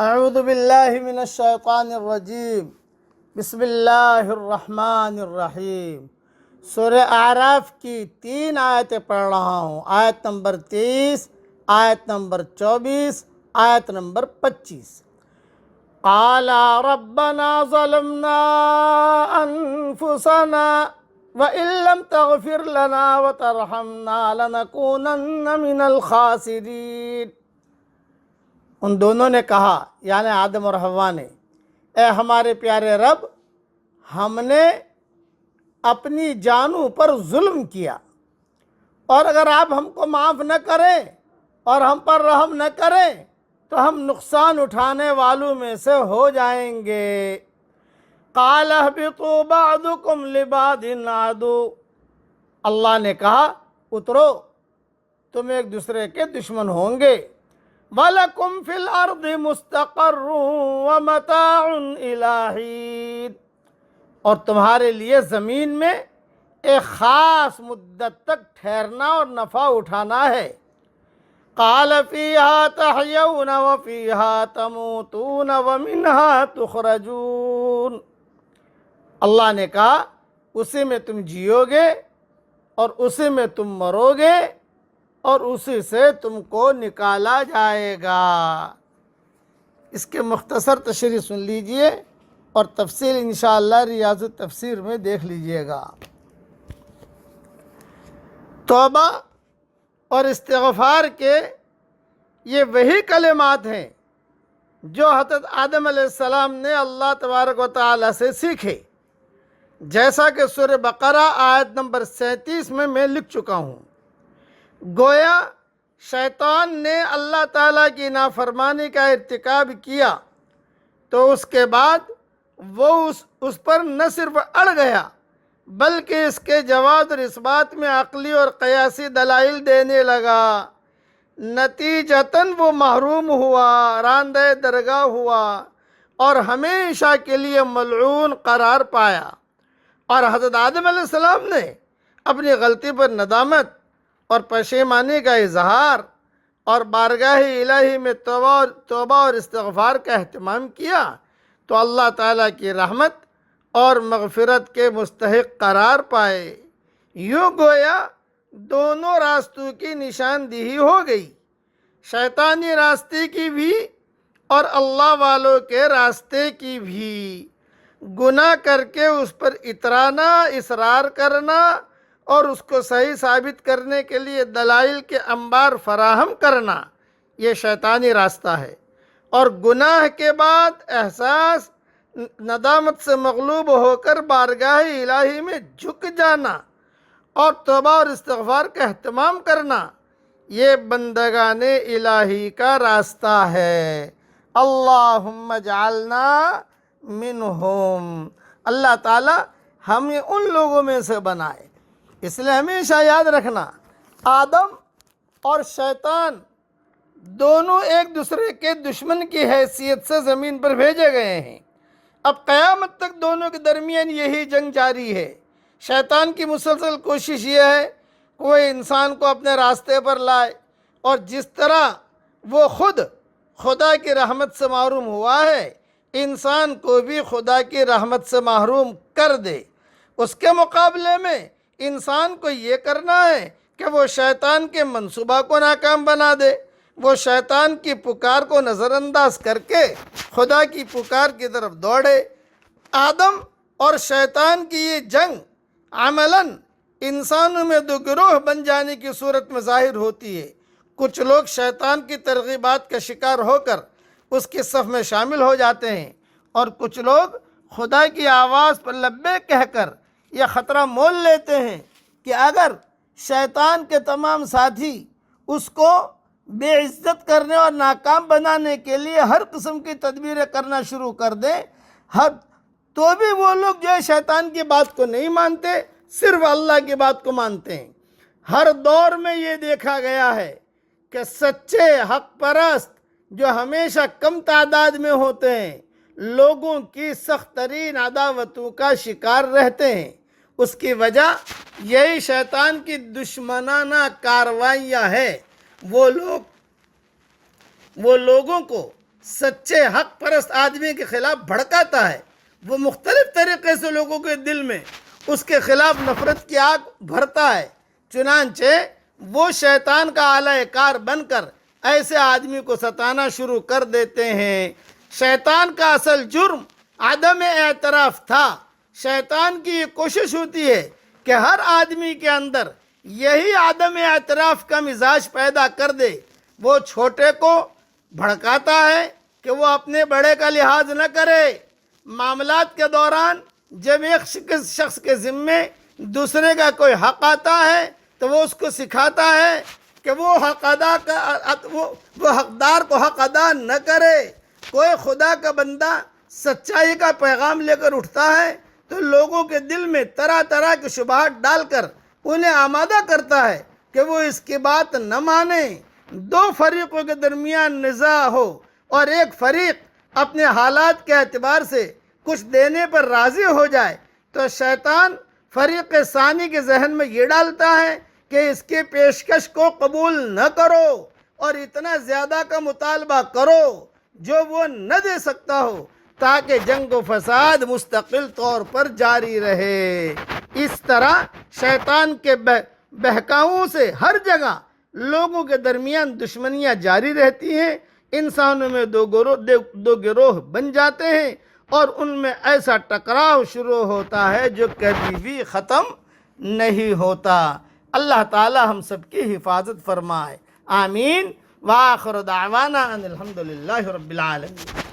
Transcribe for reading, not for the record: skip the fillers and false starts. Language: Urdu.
اعوذ باللہ من الشیطان الرجیم بسم اللہ الرحمن الرحیم۔ سورہ اعراف کی 3 آیتیں پڑھ رہا ہوں۔ آیت نمبر 30، آیت نمبر 24، آیت نمبر 25۔ قال ربنا ظلمنا انفسنا وَإِن لَّمْ تَغْفِرْ لَنَا وَتَرْحَمْنَا لَنَكُونَنَّ مِنَ الْخَاسِرِينَ۔ ان دونوں نے کہا، یعنی آدم اور حوا نے، اے ہمارے پیارے رب، ہم نے اپنی جانوں پر ظلم کیا، اور اگر آپ ہم کو معاف نہ کریں اور ہم پر رحم نہ کریں تو ہم نقصان اٹھانے والوں میں سے ہو جائیں گے۔ قال اهبطوا بعضكم لبعض عدو، اللہ نے کہا اترو، تم ایک دوسرے کے دشمن ہوں گے۔ وَلَكُمْ فِي الْأَرْضِ مُسْتَقَرٌّ وَمَتَاعٌ إِلَىٰ حِينٍ، اور تمہارے لیے زمین میں ایک خاص مدت تک ٹھہرنا اور نفع اٹھانا ہے۔ قال فِيهَا تَحْيَوْنَ وَفِيهَا تَمُوتُونَ وَمِنْهَا تُخْرَجُونَ، اللہ نے کہا اسی میں تم جیو گے اور اسی میں تم مرو گے اور اسی سے تم کو نکالا جائے گا۔ اس کے مختصر تشریح سن لیجئے اور تفصیل انشاءاللہ ریاض التفسیر میں دیکھ لیجئے گا۔ توبہ اور استغفار کے یہ وہی کلمات ہیں جو حضرت آدم علیہ السلام نے اللہ تبارک و تعالی سے سیکھے، جیسا کہ سورہ بقرہ آیت نمبر 37 میں لکھ چکا ہوں۔ گویا شیطان نے اللہ تعالیٰ کی نافرمانی کا ارتکاب کیا تو اس کے بعد وہ اس پر نہ صرف اڑ گیا بلکہ اس کے جواز اور اثبات میں عقلی اور قیاسی دلائل دینے لگا۔ نتیجتاً وہ محروم ہوا، راندہ درگاہ ہوا اور ہمیشہ کے لیے ملعون قرار پایا۔ اور حضرت آدم علیہ السلام نے اپنی غلطی پر ندامت اور پشیمانی کا اظہار اور بارگاہ الہی میں توبہ اور استغفار کا اہتمام کیا تو اللہ تعالیٰ کی رحمت اور مغفرت کے مستحق قرار پائے۔ یوں گویا دونوں راستوں کی نشاندہی ہو گئی، شیطانی راستے کی بھی اور اللہ والوں کے راستے کی بھی۔ گناہ کر کے اس پر اترانا، اصرار کرنا اور اس کو صحیح ثابت کرنے کے لیے دلائل کے انبار فراہم کرنا، یہ شیطانی راستہ ہے۔ اور گناہ کے بعد احساس ندامت سے مغلوب ہو کر بارگاہ الہی میں جھک جانا اور توبہ اور استغفار کا اہتمام کرنا، یہ بندگان الہی کا راستہ ہے۔ اللہم اجعلنا منہم، اللہ تعالیٰ ہمیں ان لوگوں میں سے بنائے۔ اس لیے ہمیشہ یاد رکھنا، آدم اور شیطان دونوں ایک دوسرے کے دشمن کی حیثیت سے زمین پر بھیجے گئے ہیں۔ اب قیامت تک دونوں کے درمیان یہی جنگ جاری ہے۔ شیطان کی مسلسل کوشش یہ ہے کہ وہ انسان کو اپنے راستے پر لائے، اور جس طرح وہ خود خدا کی رحمت سے محروم ہوا ہے، انسان کو بھی خدا کی رحمت سے محروم کر دے۔ اس کے مقابلے میں انسان کو یہ کرنا ہے کہ وہ شیطان کے منصوبہ کو ناکام بنا دے، وہ شیطان کی پکار کو نظر انداز کر کے خدا کی پکار کی طرف دوڑے۔ آدم اور شیطان کی یہ جنگ عملاً انسانوں میں دو گروہ بن جانے کی صورت میں ظاہر ہوتی ہے۔ کچھ لوگ شیطان کی ترغیبات کا شکار ہو کر اس کی صف میں شامل ہو جاتے ہیں، اور کچھ لوگ خدا کی آواز پر لبیک کہہ کر یہ خطرہ مول لیتے ہیں کہ اگر شیطان کے تمام ساتھی اس کو بے عزت کرنے اور ناکام بنانے کے لیے ہر قسم کی تدبیریں کرنا شروع کر دیں، تو بھی وہ لوگ جو ہے شیطان کی بات کو نہیں مانتے، صرف اللہ کی بات کو مانتے ہیں۔ ہر دور میں یہ دیکھا گیا ہے کہ سچے حق پرست جو ہمیشہ کم تعداد میں ہوتے ہیں، لوگوں کی سخت ترین عداوتوں کا شکار رہتے ہیں۔ اس کی وجہ یہی شیطان کی دشمنانہ کارروائیاں ہیں۔ وہ لوگوں کو سچے حق پرست آدمی کے خلاف بھڑکاتا ہے، وہ مختلف طریقے سے لوگوں کے دل میں اس کے خلاف نفرت کی آگ بھرتا ہے۔ چنانچہ وہ شیطان کا اعلی کار بن کر ایسے آدمی کو ستانا شروع کر دیتے ہیں۔ شیطان کا اصل جرم عدم اعتراف تھا۔ شیطان کی یہ کوشش ہوتی ہے کہ ہر آدمی کے اندر یہی عدم اعتراف کا مزاج پیدا کر دے۔ وہ چھوٹے کو بھڑکاتا ہے کہ وہ اپنے بڑے کا لحاظ نہ کرے۔ معاملات کے دوران جب ایک شخص کے ذمے دوسرے کا کوئی حق آتا ہے تو وہ اس کو سکھاتا ہے کہ وہ حقدار کو حق ادا نہ کرے۔ کوئی خدا کا بندہ سچائی کا پیغام لے کر اٹھتا ہے تو لوگوں کے دل میں طرح طرح کی شبہات ڈال کر انہیں آمادہ کرتا ہے کہ وہ اس کی بات نہ مانیں۔ دو فریقوں کے درمیان نزاع ہو اور ایک فریق اپنے حالات کے اعتبار سے کچھ دینے پر راضی ہو جائے تو شیطان فریق ثانی کے ذہن میں یہ ڈالتا ہے کہ اس کی پیشکش کو قبول نہ کرو اور اتنا زیادہ کا مطالبہ کرو جو وہ نہ دے سکتا ہو، تاکہ جنگ و فساد مستقل طور پر جاری رہے۔ اس طرح شیطان کے بہکاؤں سے ہر جگہ لوگوں کے درمیان دشمنیاں جاری رہتی ہیں۔ انسانوں میں دو گروہ بن جاتے ہیں اور ان میں ایسا ٹکراؤ شروع ہوتا ہے جو کبھی بھی ختم نہیں ہوتا۔ اللہ تعالی ہم سب کی حفاظت فرمائے، آمین۔ وآخر دعوانا ان الحمدللہ رب العالمین۔